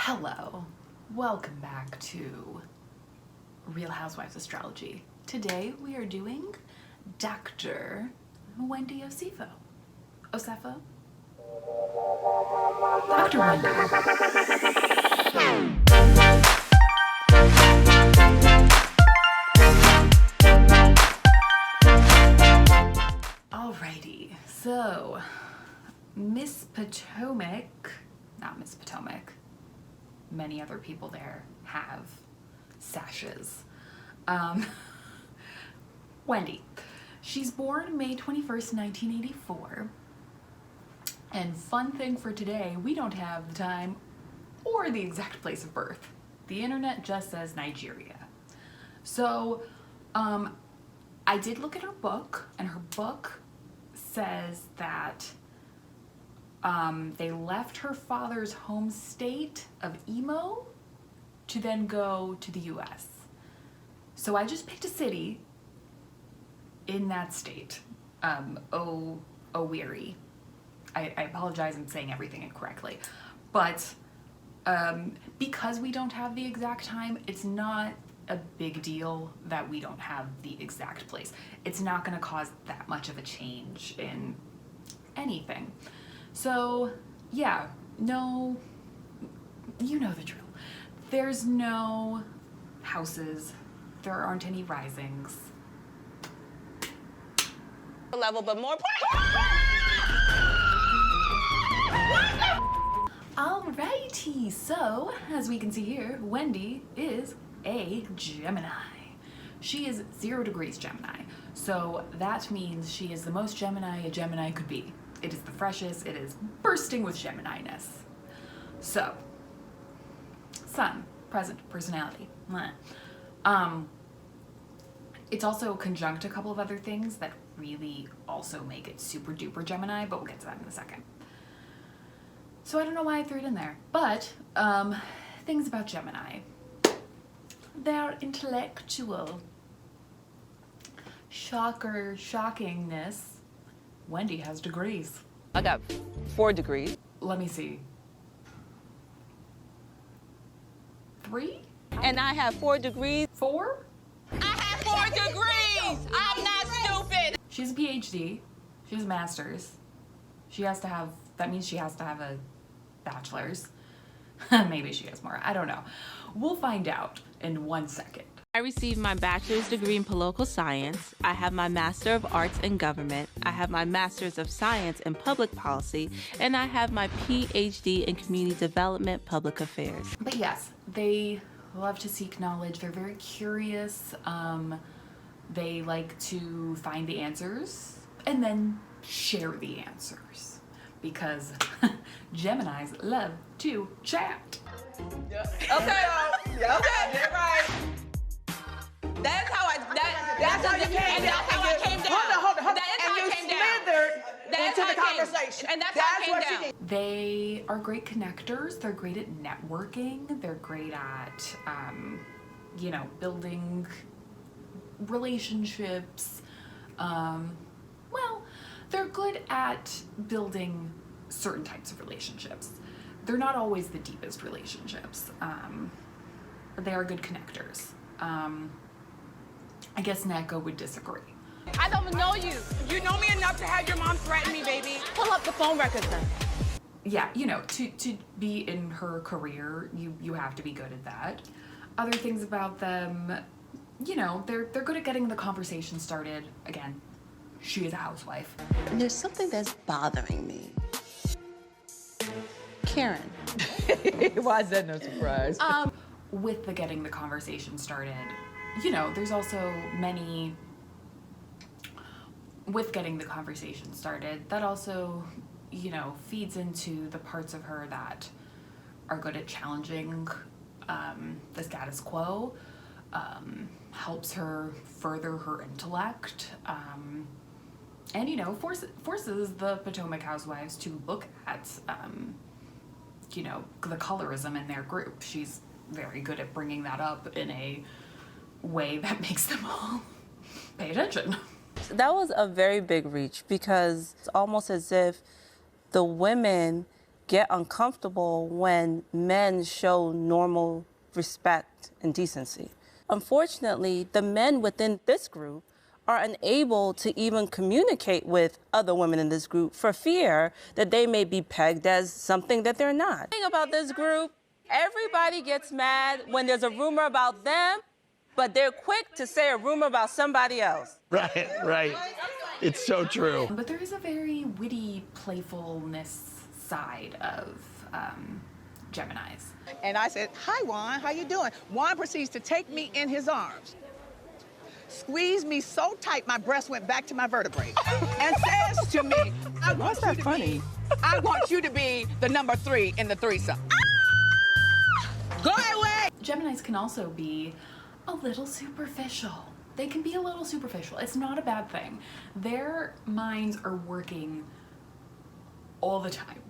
Hello, welcome back to Real Housewives Astrology. Today we are doing Dr. Wendy Osefo. Osefo? Dr. Wendy. Alrighty, so Miss Potomac, not Miss Potomac, many other people there have sashes. Wendy, she's born May 21st, 1984. And fun thing for today, we don't have the time or the exact place of birth. The internet just says Nigeria. So, I did look at her book, and her book says that they left her father's home state of Imo to then go to the US. So I just picked a city in that state, Owerri. I apologize, I'm saying everything incorrectly. But because we don't have the exact time, it's not a big deal that we don't have the exact place. It's not gonna cause that much of a change in anything. So yeah, no, you know the drill. There's no houses, there aren't any risings. Level, but more Alrighty, so as we can see here, Wendy is a Gemini. She is 0 degrees Gemini, so that means she is the most Gemini a Gemini could be. It is the freshest, it is bursting with Gemini-ness. So, Sun, present, personality. It's also conjunct a couple of other things that really also make it super duper Gemini, but we'll get to that in a second. So I don't know why I threw it in there, but things about Gemini. They're intellectual. Shocker, shockingness. Wendy has degrees. I got 4 degrees. Let me see. 3? And I have 4 degrees. 4? I have 4 degrees! I'm not stupid! She has a PhD. She has a master's. She has to have, that means she has to have a bachelor's. Maybe she has more, I don't know. We'll find out in 1 second. I received my bachelor's degree in political science. I have my Master of Arts in Government. I have my Master's of Science in Public Policy. And I have my PhD in Community Development, Public Affairs. But yes, they love to seek knowledge. They're very curious. They like to find the answers and then share the answers. Because Geminis love to chat. Okay, okay, right. That's how I, that's how you came down. That's how I came down. Hold on. That is how I came down. That's into the conversation. And that's how I came down. They are great connectors. They're great at networking. They're great at, you know, building relationships. Well, they're good at building certain types of relationships. They're not always the deepest relationships, but they are good connectors. I guess Neko would disagree. I don't know you. You know me enough to have your mom threaten me, baby. Pull up the phone records then. Yeah, you know, to be in her career, you have to be good at that. Other things about them, you know, they're good at getting the conversation started. Again, she is a housewife. There's something that's bothering me. Karen. Why is that no surprise? With the getting the conversation started, you know, there's also many, with getting the conversation started, that also, you know, feeds into the parts of her that are good at challenging the status quo, helps her further her intellect, and, you know, forces the Potomac housewives to look at, you know, the colorism in their group. She's very good at bringing that up in a way that makes them all pay attention. That was a very big reach because it's almost as if the women get uncomfortable when men show normal respect and decency. Unfortunately, the men within this group are unable to even communicate with other women in this group for fear that they may be pegged as something that they're not. The thing about this group, everybody gets mad when there's a rumor about them, but they're quick to say a rumor about somebody else. Right, right. It's so true. But there is a very witty playfulness side of Geminis. And I said, "Hi, Juan, how you doing?" Juan proceeds to take me in his arms, squeezed me so tight my breast went back to my vertebrae, and says to me, I want you to be the number 3 in the threesome. Go away! Geminis can also be a little superficial. They can be a little superficial. It's not a bad thing. Their minds are working all the time.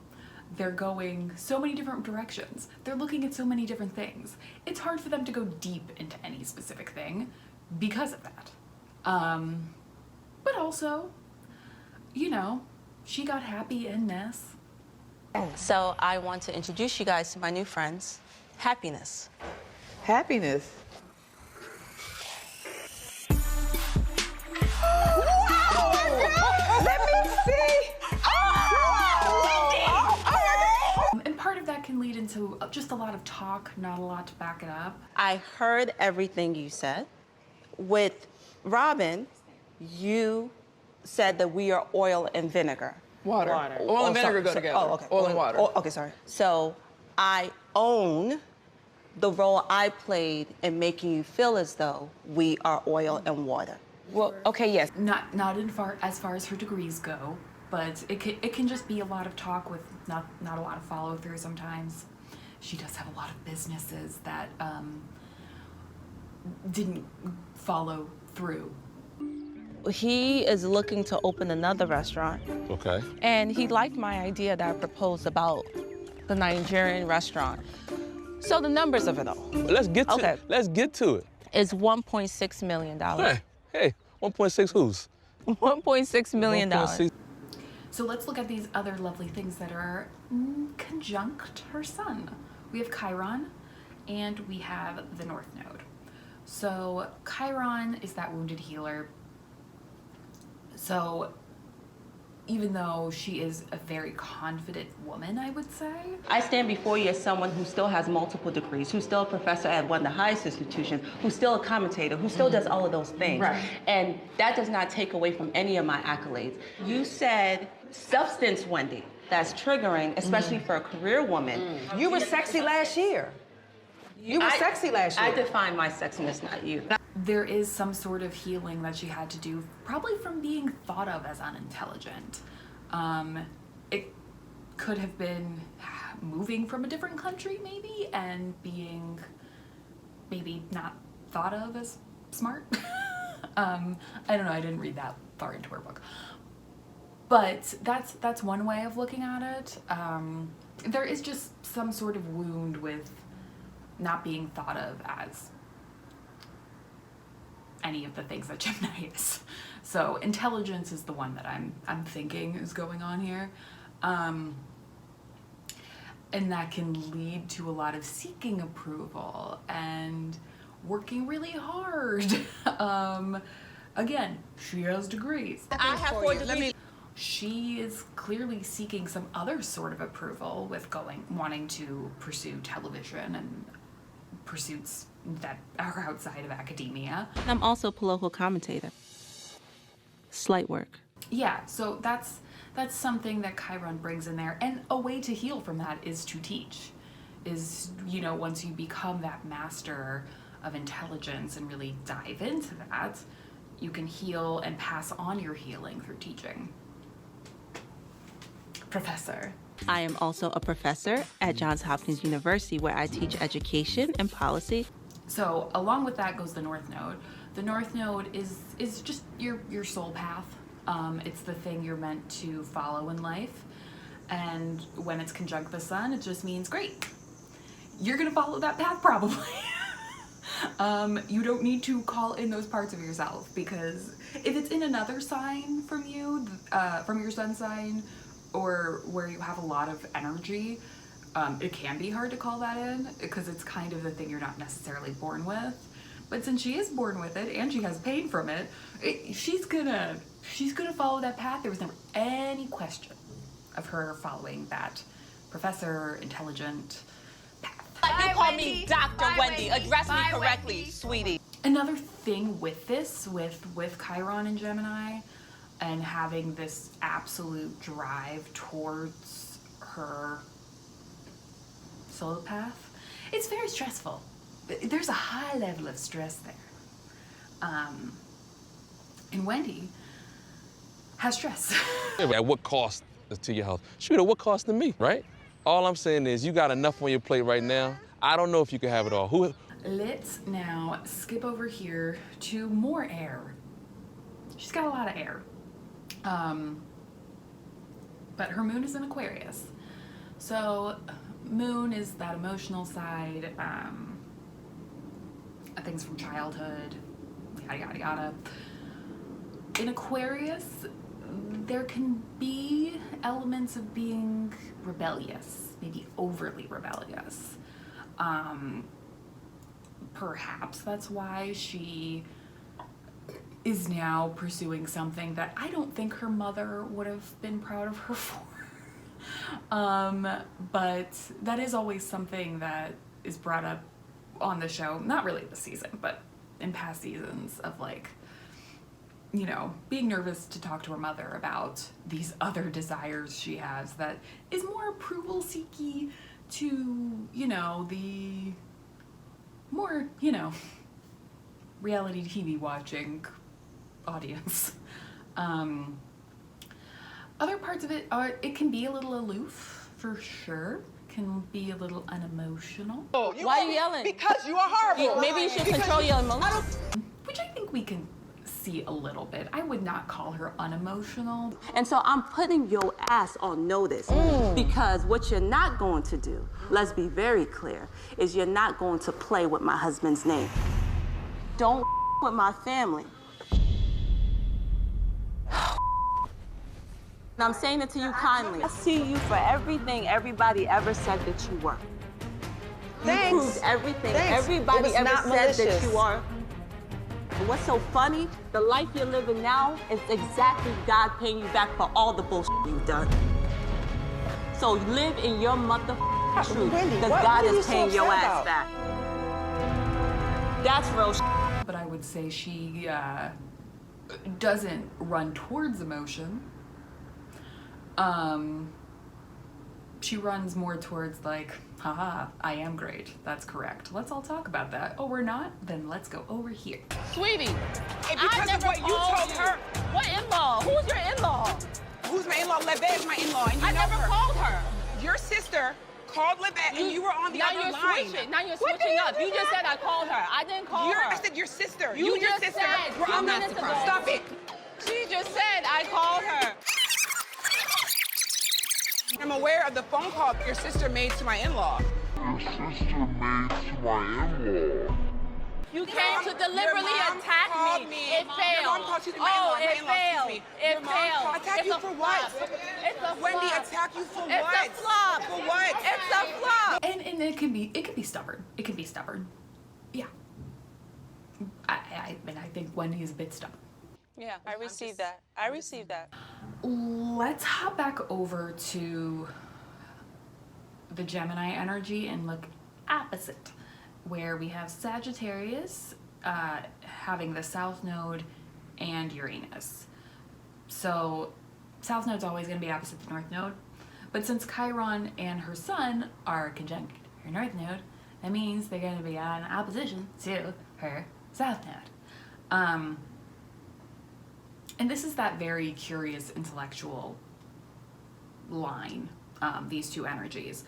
They're going so many different directions. They're looking at so many different things. It's hard for them to go deep into any specific thing because of that. But also, you know, she got happy in this. So I want to introduce you guys to my new friends, Happiness. Happiness. Let me see! And part of that can lead into just a lot of talk, not a lot to back it up. I heard everything you said. With Robin, you said that we are oil and vinegar. Water. Oil and vinegar go together. Oh, okay. Oil and water. Okay, sorry. So I own the role I played in making you feel as though we are oil and water. Well, okay, yes. Not as far as her degrees go, but it can just be a lot of talk with not a lot of follow through sometimes. She does have a lot of businesses that didn't follow through. He is looking to open another restaurant. Okay. And he liked my idea that I proposed about the Nigerian restaurant. So the numbers of it all. Let's get to it. Is $1.6 million. Hey, 1.6 who's? $1.6 million. 1.6. So let's look at these other lovely things that are conjunct her sun. We have Chiron and we have the North Node. So Chiron is that wounded healer. So even though she is a very confident woman, I would say. I stand before you as someone who still has multiple degrees, who's still a professor at one of the highest institutions, who's still a commentator, who still does all of those things. Right. And that does not take away from any of my accolades. You said substance, Wendy, that's triggering, especially for a career woman. You were sexy last year. I define my sexiness, not you. There is some sort of healing that she had to do, probably from being thought of as unintelligent. It could have been moving from a different country, maybe, and being maybe not thought of as smart. I don't know, I didn't read that far into her book. But that's one way of looking at it. There is just some sort of wound with not being thought of as any of the things that Gemini is. So intelligence is the one that I'm thinking is going on here. And that can lead to a lot of seeking approval and working really hard. Again, she has degrees. I have 4 degrees. She is clearly seeking some other sort of approval with wanting to pursue television and pursuits that are outside of academia. I'm also a political commentator. Slight work. Yeah, so that's something that Chiron brings in there. And a way to heal from that is to teach. Is, you know, once you become that master of intelligence and really dive into that, you can heal and pass on your healing through teaching. Professor. I am also a professor at Johns Hopkins University where I teach education and policy. So along with that goes the North Node. The North Node is just your soul path. It's the thing you're meant to follow in life. And when it's conjunct the sun, it just means, great, you're gonna follow that path probably. You don't need to call in those parts of yourself, because if it's in another sign from you, from your sun sign, or where you have a lot of energy, it can be hard to call that in because it's kind of the thing you're not necessarily born with. But since she is born with it and she has pain from it, she's gonna follow that path. There was never any question of her following that professor, intelligent path. You call me Dr. Wendy. Address me correctly, sweetie. Another thing with this, with Chiron and Gemini, and having this absolute drive towards her solar path, it's very stressful. There's a high level of stress there. And Wendy has stress. At what cost to your health? Shoot, at what cost to me, right? All I'm saying is you got enough on your plate right now. I don't know if you can have it all. Let's now skip over here to more air. She's got a lot of air. But her moon is in Aquarius. So moon is that emotional side, things from childhood, yada, yada, yada. In Aquarius, there can be elements of being rebellious, maybe overly rebellious. Perhaps that's why she is now pursuing something that I don't think her mother would have been proud of her for. But that is always something that is brought up on the show, not really this season, but in past seasons, of like, you know, being nervous to talk to her mother about these other desires she has that is more approval seeky to, you know, the more, you know, reality TV watching audience. Other parts of it are, it can be a little aloof, for sure. Can be a little unemotional. Why are you yelling? Because you are horrible. Maybe you should control your emotions. Which I think we can see a little bit. I would not call her unemotional. And so I'm putting your ass on notice because what you're not going to do, let's be very clear, is you're not going to play with my husband's name. Don't with my family. And I'm saying it to you kindly. I see you for everything everybody ever said that you were. Thanks. You proved everything Thanks. everybody It was ever not said that malicious. you are. But what's so funny, the life you're living now is exactly God paying you back for all the bullshit you've done. So live in your truth, Wendy, because what God are you is so paying your upset ass about? back. That's real But I would say she doesn't run towards emotion. She runs more towards like, haha, I am great. That's correct. Let's all talk about that. Oh, we're not? Then let's go over here. Sweetie, Because of what you told her. What in-law? Who's your in-law? Who's my in-law? Levette is my in-law, and you I know never her. called her. Your sister called Levette, and you were on the now other you're line. switching. Now you're What the switching hell up. is You just that? said I called her. I didn't call her. I said your sister. You You and your just sister said were 2 on minutes the ago. Stop it. She just said I called her. I'm aware of the phone call your sister made to my in-law. You came to deliberately Your mom attack called me. me. It Your failed. mom called you to my Oh, in-law. My it in-law, failed. excuse me. It Your mom failed. called- Attack It's you a for flop. what? It's a Wendy, flop. attack you for It's what? a flop. For what? It's a flop. And it can be stubborn. It can be stubborn. Yeah. I think Wendy is a bit stubborn. Yeah, I received that. I received that. Let's hop back over to the Gemini energy and look opposite, where we have Sagittarius having the South Node and Uranus. So South Node's always going to be opposite the North Node, but since Chiron and her Sun are conjunct her North Node, that means they're going to be on opposition to her South Node. And this is that very curious intellectual line, these two energies.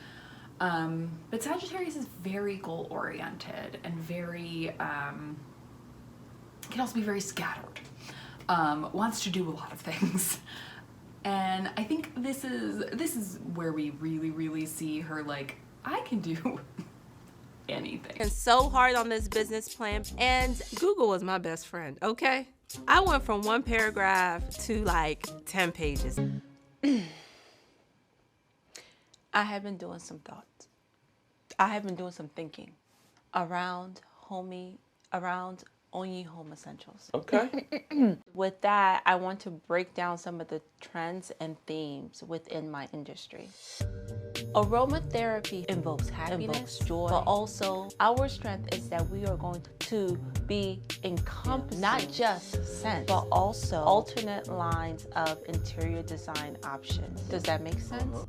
But Sagittarius is very goal-oriented and very, can also be very scattered, wants to do a lot of things. And I think this is where we really, really see her like, I can do anything. And so hard on this business plan, and Google was my best friend, okay? I went from one paragraph to like 10 pages. I have been doing some thoughts. I have been doing some thinking around Only Home Essentials. Okay. With that, I want to break down some of the trends and themes within my industry. Aromatherapy invokes happiness, joy, but also our strength is that we are going to be encompassing not just scent, but also alternate lines of interior design options. Does that make sense?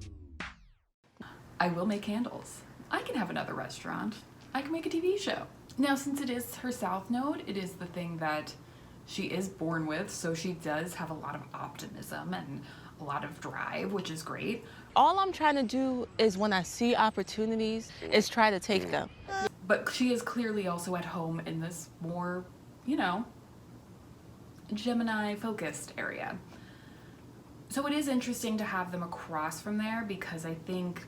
I will make candles. I can have another restaurant. I can make a TV show. Now, since it is her South Node, it is the thing that she is born with, so she does have a lot of optimism and a lot of drive, which is great. All I'm trying to do is when I see opportunities, is try to take them. But she is clearly also at home in this more, Gemini-focused area. So it is interesting to have them across from there, because I think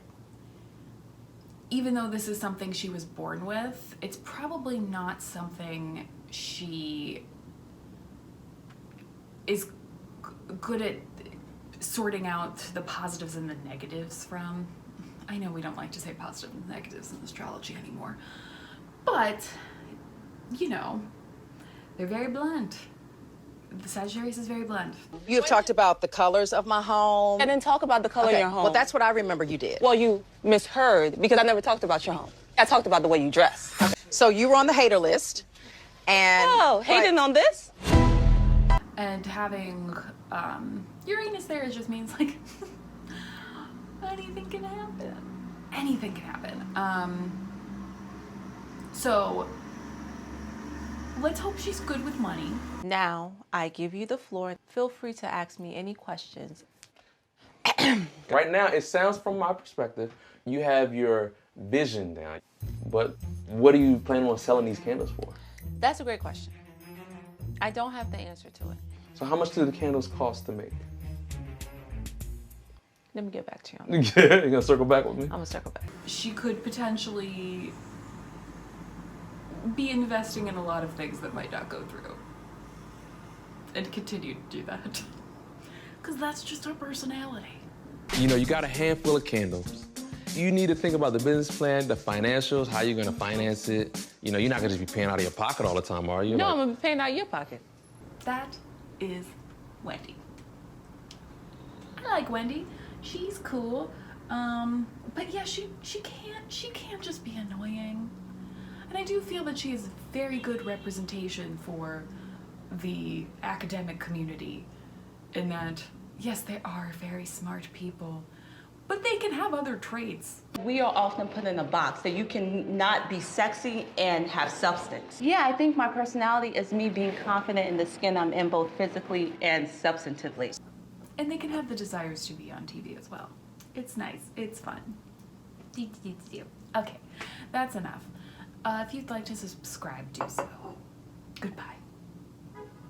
even though this is something she was born with, it's probably not something she is good at sorting out the positives and the negatives from. I know we don't like to say positives and negatives in astrology anymore, but, they're very blunt. The Sagittarius is very blunt. You have talked about the colors of my home. I didn't talk about the color of your home. Well, that's what I remember you did. Well, you misheard because I never talked about your home. I talked about the way you dress. So you were on the hater list, and Oh, hating on this? And having Uranus there just means like anything can happen. Anything can happen. So let's hope she's good with money. Now, I give you the floor. Feel free to ask me any questions. Right now, it sounds from my perspective, you have your vision down. But what are you planning on selling these candles for? That's a great question. I don't have the answer to it. So how much do the candles cost to make? Let me get back to you on that. You're gonna circle back with me? I'm gonna circle back. She could potentially be investing in a lot of things that might not go through. And continue to do that. Because that's just her personality. You got a handful of candles. You need to think about the business plan, the financials, how you're gonna finance it. You're not gonna just be paying out of your pocket all the time, are you? No, I'm gonna be paying out of your pocket. That is Wendy. I like Wendy. She's cool. But yeah, she can't just be annoying. And I do feel that she is a very good representation for the academic community in that, yes, they are very smart people, but they can have other traits. We are often put in a box that you can not be sexy and have substance. Yeah, I think my personality is me being confident in the skin I'm in, both physically and substantively. And they can have the desires to be on TV as well. It's nice. It's fun. Okay, that's enough. If you'd like to subscribe, do so. Goodbye.